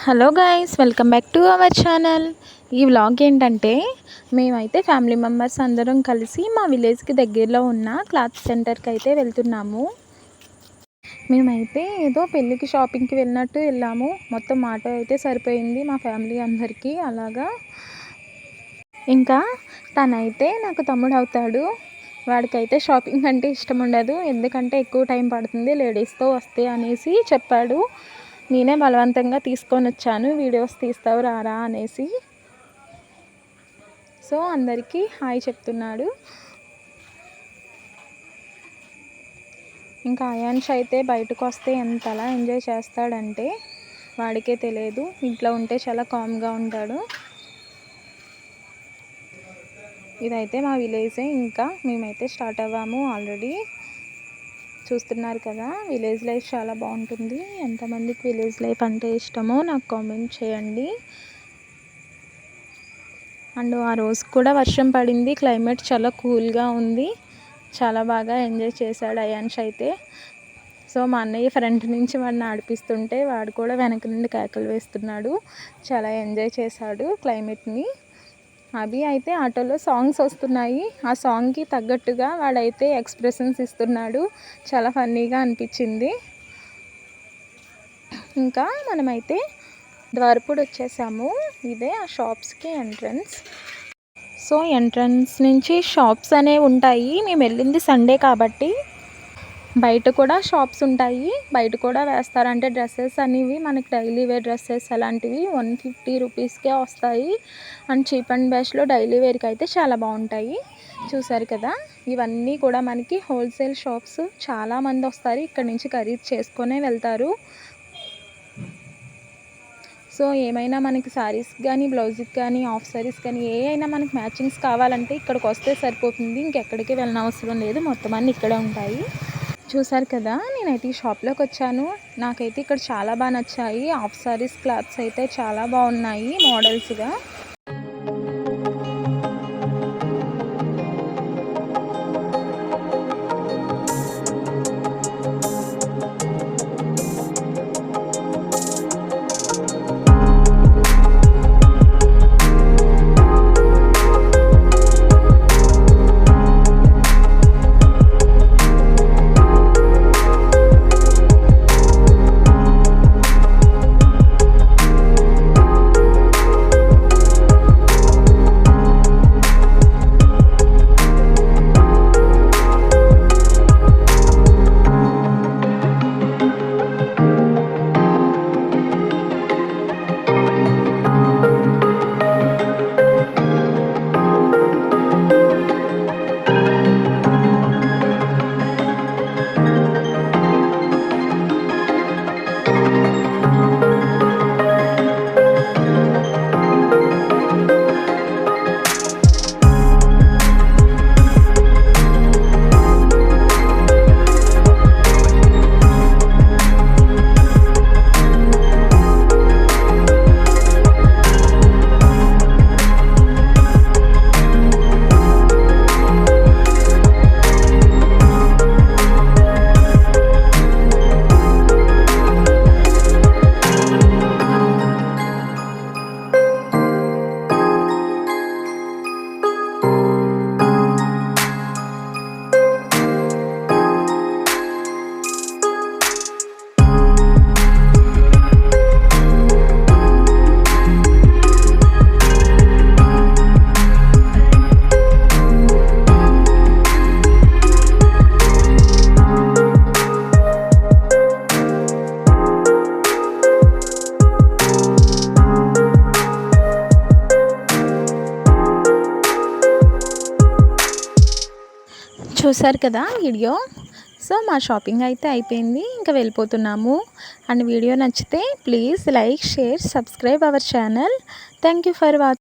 Hello guys, welcome back to our channel. ఈ vlog ఏంటంటే మేమైతే ఫ్యామిలీ మెంబర్స్ అందరం కలిసి మా విలేజ్కి దగ్గరలో ఉన్న క్లాత్ సెంటర్కి అయితే వెళ్తున్నాము. మేమైతే ఏదో పెళ్ళికి షాపింగ్కి వెళ్ళినట్టు వెళ్ళాము. మొత్తం ఆటో అయితే సరిపోయింది మా ఫ్యామిలీ అందరికీ. అలాగా ఇంకా తనైతే నాకు తమ్ముడు అవుతాడు. వాడికైతే షాపింగ్ అంటే ఇష్టం ఉండదు, ఎందుకంటే ఎక్కువ టైం పడుతుంది, లేడీస్తో వస్తే అనేసి చెప్పాడు. నేనే బలవంతంగా తీసుకొని వచ్చాను, వీడియోస్ తీస్తావు రారా అనేసి. సో అందరికీ హాయ్ చెప్తున్నాడు. ఇంకా అయాన్ష్ అయితే బయటకు వస్తే ఎంతలా ఎంజాయ్ చేస్తాడంటే వాడికే తెలియదు. ఇంట్లో ఉంటే చాలా కామ్గా ఉంటాడు. ఇదైతే మా విలేజే. ఇంకా మేమైతే స్టార్ట్ అవ్వాము ఆల్రెడీ. చూస్తున్నారు కదా, విలేజ్ లైఫ్ చాలా బాగుంటుంది. ఎంతమందికి విలేజ్ లైఫ్ అంటే ఇష్టమో నాకు కామెంట్ చేయండి. అండ్ ఆ రోజు కూడా వర్షం పడింది, క్లైమేట్ చాలా కూల్గా ఉంది. చాలా బాగా ఎంజాయ్ చేశాడు అయాన్ష్ అయితే. సో మా అన్నయ్య ఫ్రంట్ నుంచి వాడిని ఆడిపిస్తుంటే వాడు కూడా వెనక నుండి కేకలు వేస్తున్నాడు. చాలా ఎంజాయ్ చేశాడు క్లైమేట్ని. అవి అయితే ఆటోలో సాంగ్స్ వస్తున్నాయి, ఆ సాంగ్కి తగ్గట్టుగా వాడైతే ఎక్స్ప్రెషన్స్ ఇస్తున్నాడు. చాలా ఫన్నీగా అనిపించింది. ఇంకా మనమైతే ద్వారపూడి వచ్చేసాము. ఇదే ఆ షాప్స్కి ఎంట్రన్స్. సో ఎంట్రన్స్ నుంచి షాప్స్ అనేవి ఉంటాయి. మేము వెళ్ళింది సండే కాబట్టి బయట కూడా షాప్స్ ఉంటాయి, బయట కూడా వేస్తారు. అంటే డ్రెస్సెస్ అనేవి మనకి డైలీ వేర్ డ్రెస్సెస్ అలాంటివి 150 రూపీస్కే వస్తాయి. అండ్ చీప్ అండ్ బెస్ట్లో డైలీ వేర్కి అయితే చాలా బాగుంటాయి. చూసారు కదా, ఇవన్నీ కూడా మనకి హోల్సేల్ షాప్స్. చాలామంది వస్తారు, ఇక్కడ నుంచి ఖరీదు చేసుకొనే వెళ్తారు. సో ఏమైనా మనకి శారీస్ కానీ, బ్లౌజ్కి కానీ, హాఫ్ శారీస్ కానీ ఏ అయినా మనకి మ్యాచింగ్స్ కావాలంటే ఇక్కడికి వస్తే సరిపోతుంది. ఇంకెక్కడికి వెళ్ళిన అవసరం లేదు, మొత్తం అన్నీ ఇక్కడే ఉంటాయి. చూసారు కదా, నేనైతే ఈ షాప్లోకి వచ్చాను. నాకైతే ఇక్కడ చాలా బాగా నచ్చాయి. హాఫ్ సారీస్ క్లాత్స్ అయితే చాలా బాగున్నాయి మోడల్స్గా. చూసారు కదా వీడియో. సో మా షాపింగ్ అయితే అయిపోయింది, ఇంకా వెళ్ళిపోతున్నాము. అండ్ వీడియో నచ్చితే please like, share, subscribe our channel. Thank you for watching.